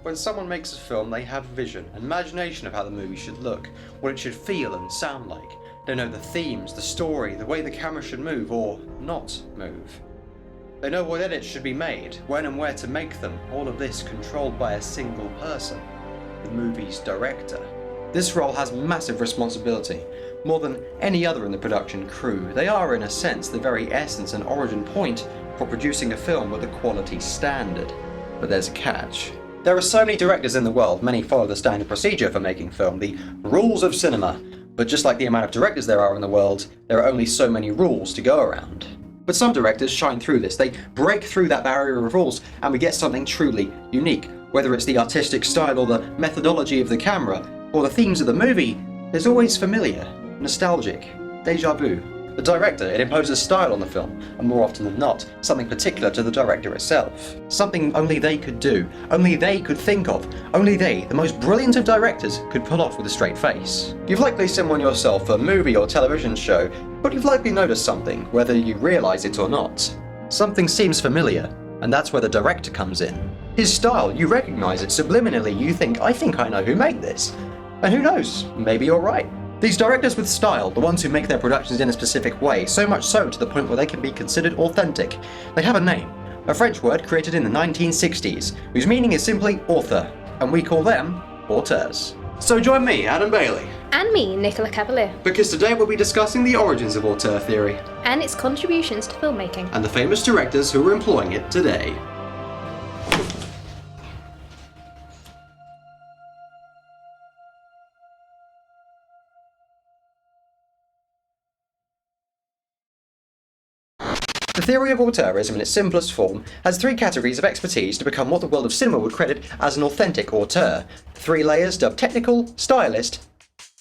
When someone makes a film, they have vision, an imagination of how the movie should look, what it should feel and sound like. They know the themes, the story, the way the camera should move or not move. They know what edits should be made, when and where to make them, all of this controlled by a single person, the movie's director. This role has massive responsibility. More than any other in the production crew, they are, in a sense, the very essence and origin point for producing a film with a quality standard. But there's a catch. There are so many directors in the world, many follow the standard procedure for making film, the rules of cinema. But just like the amount of directors there are in the world, there are only so many rules to go around. But some directors shine through this, they break through that barrier of rules, and we get something truly unique. Whether it's the artistic style or the methodology of the camera, or the themes of the movie, there's always familiar, nostalgic, déjà vu. The director, it imposes style on the film, and more often than not, something particular to the director itself. Something only they could do, only they could think of, only they, the most brilliant of directors, could pull off with a straight face. You've likely seen one yourself, a movie or television show, but you've likely noticed something, whether you realise it or not. Something seems familiar, and that's where the director comes in. His style, you recognise it subliminally, you think I know who made this. And who knows, maybe you're right. These directors with style, the ones who make their productions in a specific way, so much so to the point where they can be considered authentic. They have a name, a French word created in the 1960s, whose meaning is simply author, and we call them auteurs. So join me, Adam Bailey. And me, Nicola Cavalier. Because today we'll be discussing the origins of auteur theory. And its contributions to filmmaking. And the famous directors who are employing it today. The theory of auteurism in its simplest form has three categories of expertise to become what the world of cinema would credit as an authentic auteur. Three layers dubbed technical, stylist,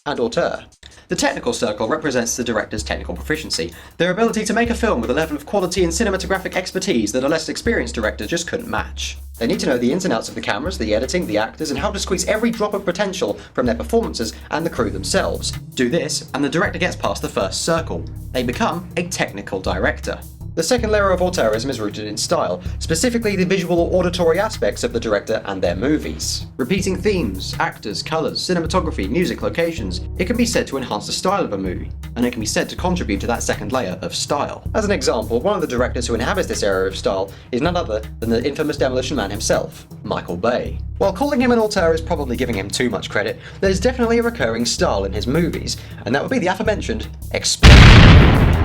and auteur. The technical circle represents the director's technical proficiency, their ability to make a film with a level of quality and cinematographic expertise that a less experienced director just couldn't match. They need to know the ins and outs of the cameras, the editing, the actors, and how to squeeze every drop of potential from their performances and the crew themselves. Do this, and the director gets past the first circle. They become a technical director. The second layer of auteurism is rooted in style, specifically the visual or auditory aspects of the director and their movies. Repeating themes, actors, colours, cinematography, music, locations, it can be said to enhance the style of a movie, and it can be said to contribute to that second layer of style. As an example, one of the directors who inhabits this area of style is none other than the infamous Demolition Man himself, Michael Bay. While calling him an auteur is probably giving him too much credit, there's definitely a recurring style in his movies, and that would be the aforementioned explosion.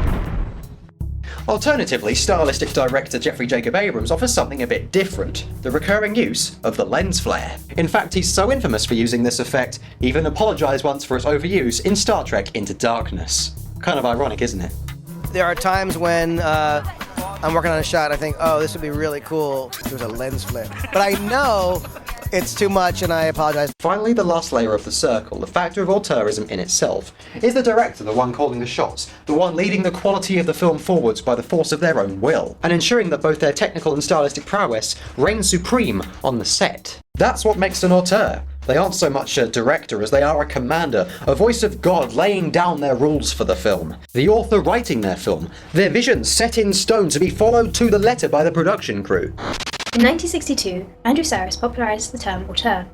Alternatively, stylistic director Jeffrey Jacob Abrams offers something a bit different, the recurring use of the lens flare. In fact, he's so infamous for using this effect, he even apologised once for its overuse in Star Trek Into Darkness. Kind of ironic, isn't it? There are times when I'm working on a shot and I think, oh, this would be really cool if there was a lens flare. But I know it's too much and I apologize. Finally, the last layer of the circle, the factor of auteurism in itself. Is the director the one calling the shots, the one leading the quality of the film forwards by the force of their own will, and ensuring that both their technical and stylistic prowess reign supreme on the set? That's what makes an auteur. They aren't so much a director as they are a commander, a voice of God laying down their rules for the film. The author writing their film, their vision set in stone to be followed to the letter by the production crew. In 1962, Andrew Sarris popularised the term auteur.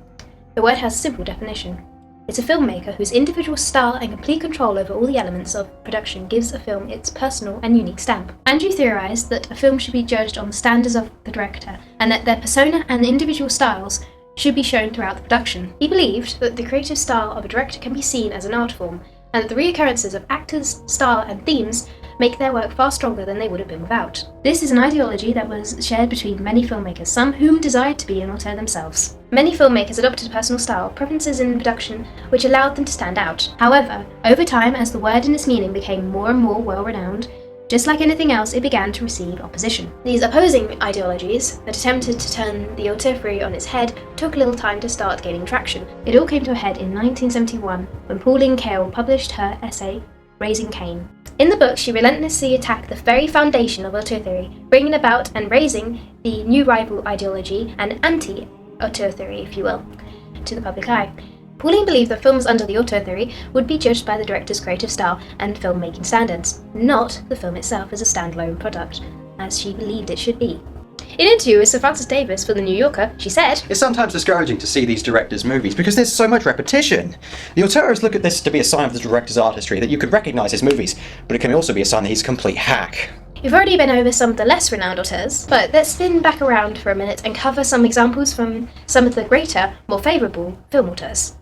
The word has a simple definition. It's a filmmaker whose individual style and complete control over all the elements of production gives a film its personal and unique stamp. Andrew theorised that a film should be judged on the standards of the director, and that their persona and the individual styles should be shown throughout the production. He believed that the creative style of a director can be seen as an art form, and that the reoccurrences of actors' style and themes make their work far stronger than they would have been without. This is an ideology that was shared between many filmmakers, some whom desired to be an auteur themselves. Many filmmakers adopted a personal style, preferences in production, which allowed them to stand out. However, over time, as the word and its meaning became more and more well-renowned, just like anything else, it began to receive opposition. These opposing ideologies that attempted to turn the auteur theory on its head took a little time to start gaining traction. It all came to a head in 1971 when Pauline Kael published her essay, Raising Cain. In the book, she relentlessly attacked the very foundation of auteur theory, bringing about and raising the new rival ideology and anti-auteur theory, if you will, to the public eye. Pauline believed that films under the auteur theory would be judged by the director's creative style and filmmaking standards, not the film itself as a standalone product, as she believed it should be. In an interview with Sir Francis Davis for The New Yorker, she said, "It's sometimes discouraging to see these directors' movies because there's so much repetition. The auteurs look at this to be a sign of the director's artistry, that you could recognise his movies, but it can also be a sign that he's a complete hack." We've already been over some of the less renowned auteurs, but let's spin back around for a minute and cover some examples from some of the greater, more favourable film auteurs.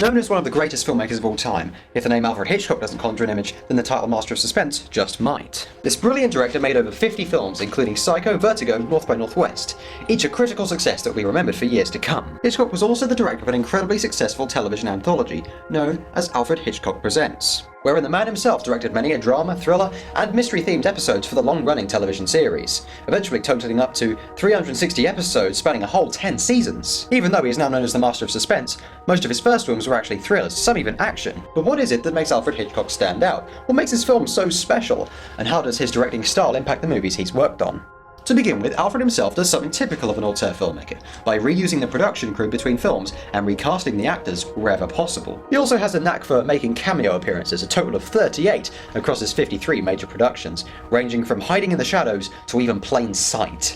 Known as one of the greatest filmmakers of all time, if the name Alfred Hitchcock doesn't conjure an image, then the title Master of Suspense just might. This brilliant director made over 50 films, including Psycho, Vertigo, North by Northwest, each a critical success that will be remembered for years to come. Hitchcock was also the director of an incredibly successful television anthology, known as Alfred Hitchcock Presents, wherein the man himself directed many a drama, thriller, and mystery-themed episodes for the long-running television series, eventually totaling up to 360 episodes spanning a whole 10 seasons. Even though he is now known as the Master of Suspense, most of his first films were actually thrillers, some even action. But what is it that makes Alfred Hitchcock stand out? What makes his films so special? And how does his directing style impact the movies he's worked on? To begin with, Alfred himself does something typical of an auteur filmmaker, by reusing the production crew between films and recasting the actors wherever possible. He also has a knack for making cameo appearances, a total of 38 across his 53 major productions, ranging from hiding in the shadows to even plain sight.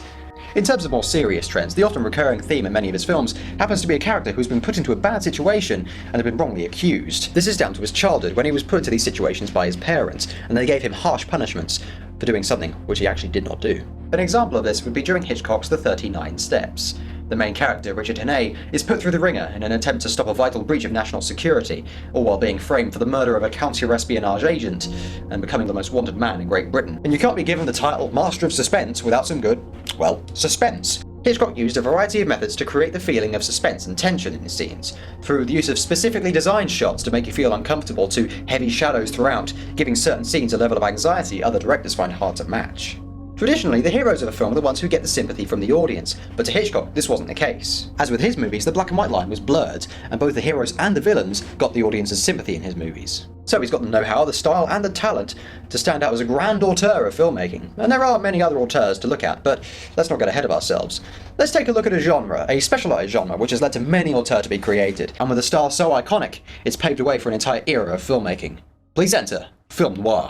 In terms of more serious trends, the often recurring theme in many of his films happens to be a character who's been put into a bad situation and have been wrongly accused. This is down to his childhood, when he was put into these situations by his parents, and they gave him harsh punishments for doing something which he actually did not do. An example of this would be during Hitchcock's The 39 Steps. The main character, Richard Hannay, is put through the ringer in an attempt to stop a vital breach of national security, all while being framed for the murder of a counter-espionage agent and becoming the most wanted man in Great Britain. And you can't be given the title Master of Suspense without some good, well, suspense. Hitchcock used a variety of methods to create the feeling of suspense and tension in his scenes, through the use of specifically designed shots to make you feel uncomfortable to heavy shadows throughout, giving certain scenes a level of anxiety other directors find hard to match. Traditionally, the heroes of a film are the ones who get the sympathy from the audience, but to Hitchcock, this wasn't the case. As with his movies, the black and white line was blurred, and both the heroes and the villains got the audience's sympathy in his movies. So he's got the know-how, the style, and the talent to stand out as a grand auteur of filmmaking. And there are many other auteurs to look at, but let's not get ahead of ourselves. Let's take a look at a genre, a specialised genre, which has led to many auteurs to be created, and with a style so iconic, it's paved the way for an entire era of filmmaking. Please enter film noir.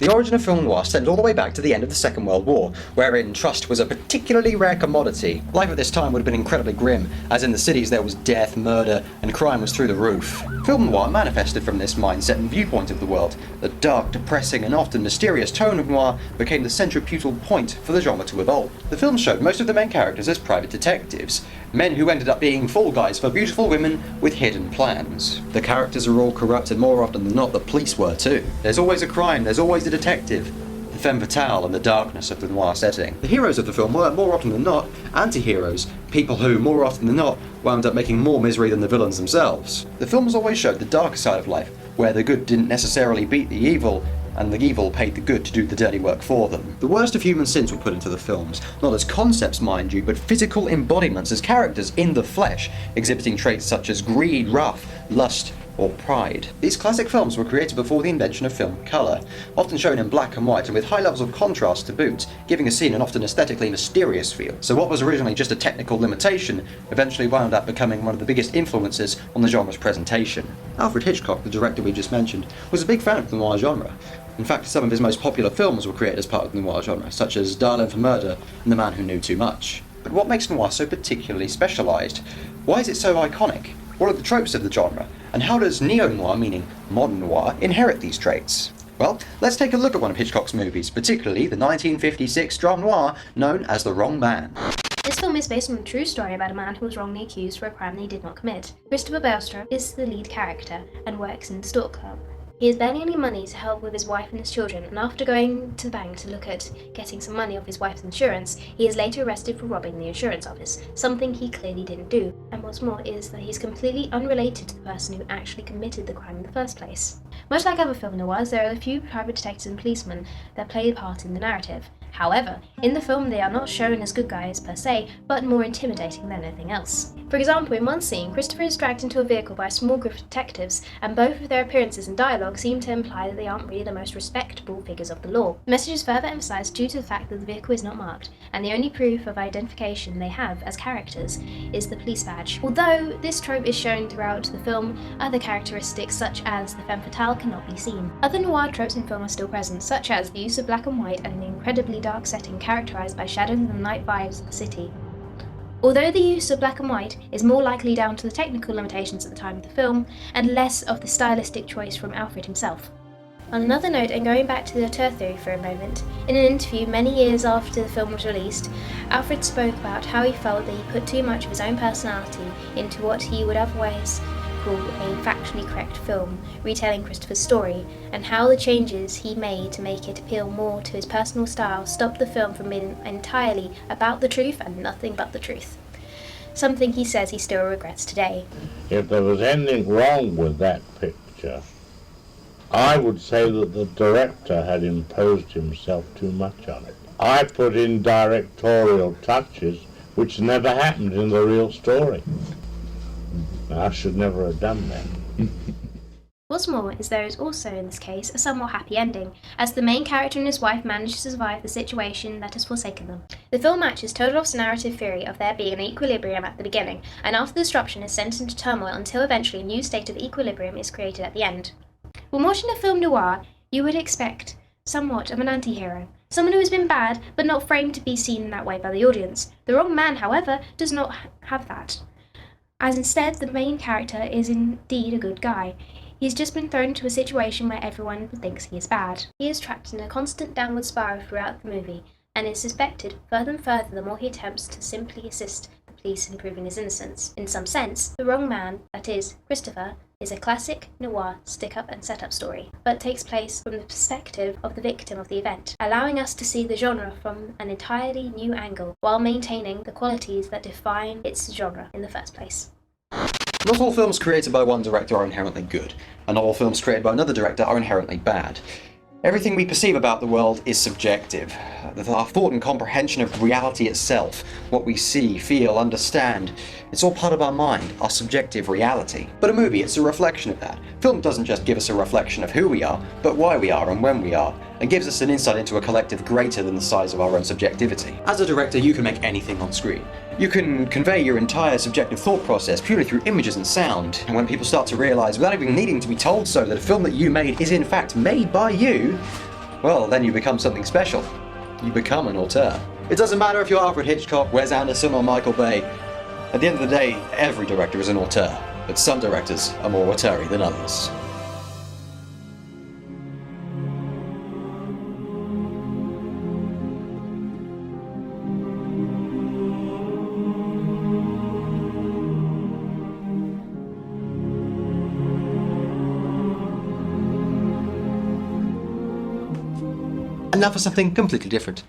The origin of film noir stems all the way back to the end of the Second World War, wherein trust was a particularly rare commodity. Life at this time would have been incredibly grim, as in the cities there was death, murder, and crime was through the roof. Film noir manifested from this mindset and viewpoint of the world. The dark, depressing, and often mysterious tone of noir became the centripetal point for the genre to evolve. The film showed most of the main characters as private detectives, men who ended up being fall guys for beautiful women with hidden plans. The characters are all corrupt, and more often than not, the police were too. There's always a crime, there's always a detective, the femme fatale and the darkness of the noir setting. The heroes of the film were, more often than not, anti-heroes, people who, more often than not, wound up making more misery than the villains themselves. The films always showed the darker side of life, where the good didn't necessarily beat the evil, and the evil paid the good to do the dirty work for them. The worst of human sins were put into the films, not as concepts mind you, but physical embodiments as characters in the flesh, exhibiting traits such as greed, wrath, lust, or pride. These classic films were created before the invention of film colour, often shown in black and white and with high levels of contrast to boot, giving a scene an often aesthetically mysterious feel. So what was originally just a technical limitation eventually wound up becoming one of the biggest influences on the genre's presentation. Alfred Hitchcock, the director we just mentioned, was a big fan of the noir genre. In fact, some of his most popular films were created as part of the noir genre, such as Dial M for Murder and The Man Who Knew Too Much. But what makes noir so particularly specialised? Why is it so iconic? What are the tropes of the genre? And how does neo-noir, meaning modern noir, inherit these traits? Well, let's take a look at one of Hitchcock's movies, particularly the 1956 drama noir known as The Wrong Man. This film is based on a true story about a man who was wrongly accused for a crime that he did not commit. Christopher Bailstra is the lead character and works in the Stork Club. He has barely any money to help with his wife and his children, and after going to the bank to look at getting some money off his wife's insurance, he is later arrested for robbing the insurance office, something he clearly didn't do. And what's more is that he's completely unrelated to the person who actually committed the crime in the first place. Much like other film noirs, there are a few private detectives and policemen that play a part in the narrative. However, in the film they are not shown as good guys per se, but more intimidating than anything else. For example, in one scene, Christopher is dragged into a vehicle by a small group of detectives, and both of their appearances and dialogue seem to imply that they aren't really the most respectable figures of the law. The message is further emphasized due to the fact that the vehicle is not marked, and the only proof of identification they have as characters is the police badge. Although this trope is shown throughout the film, other characteristics such as the femme fatale cannot be seen. Other noir tropes in film are still present, such as the use of black and white and the incredibly dark setting characterised by shadows and night vibes of the city. Although the use of black and white is more likely down to the technical limitations at the time of the film, and less of the stylistic choice from Alfred himself. On another note, and going back to the auteur theory for a moment, in an interview many years after the film was released, Alfred spoke about how he felt that he put too much of his own personality into what he would otherwise call a factually correct film, retelling Christopher's story, and how the changes he made to make it appeal more to his personal style stopped the film from being entirely about the truth and nothing but the truth. Something he says he still regrets today. If there was anything wrong with that picture, I would say that the director had imposed himself too much on it. I put in directorial touches which never happened in the real story. I should never have done that. What's more is there is also in this case a somewhat happy ending, as the main character and his wife manage to survive the situation that has forsaken them. The film matches Todorov's narrative theory of there being an equilibrium at the beginning, and after the disruption is sent into turmoil until eventually a new state of equilibrium is created at the end. When watching a film noir, you would expect somewhat of an anti-hero, someone who has been bad but not framed to be seen in that way by the audience. The Wrong Man, however, does not have that, as instead the main character is indeed a good guy. He's just been thrown into a situation where everyone thinks he is bad. He is trapped in a constant downward spiral throughout the movie, and is suspected further and further the more he attempts to simply assist the police in proving his innocence. In some sense, The Wrong Man, that is, Christopher, is a classic noir stick-up and set-up story, but takes place from the perspective of the victim of the event, allowing us to see the genre from an entirely new angle, while maintaining the qualities that define its genre in the first place. Not all films created by one director are inherently good, and not all films created by another director are inherently bad. Everything we perceive about the world is subjective. Our thought and comprehension of reality itself, what we see, feel, understand, it's all part of our mind, our subjective reality. But a movie, it's a reflection of that. Film doesn't just give us a reflection of who we are, but why we are and when we are, and gives us an insight into a collective greater than the size of our own subjectivity. As a director, you can make anything on screen. You can convey your entire subjective thought process purely through images and sound, and when people start to realise, without even needing to be told so, that a film that you made is in fact made by you, well, then you become something special. You become an auteur. It doesn't matter if you're Alfred Hitchcock, Wes Anderson, or Michael Bay. At the end of the day, every director is an auteur, but some directors are more auteur-y than others. And now for something completely different.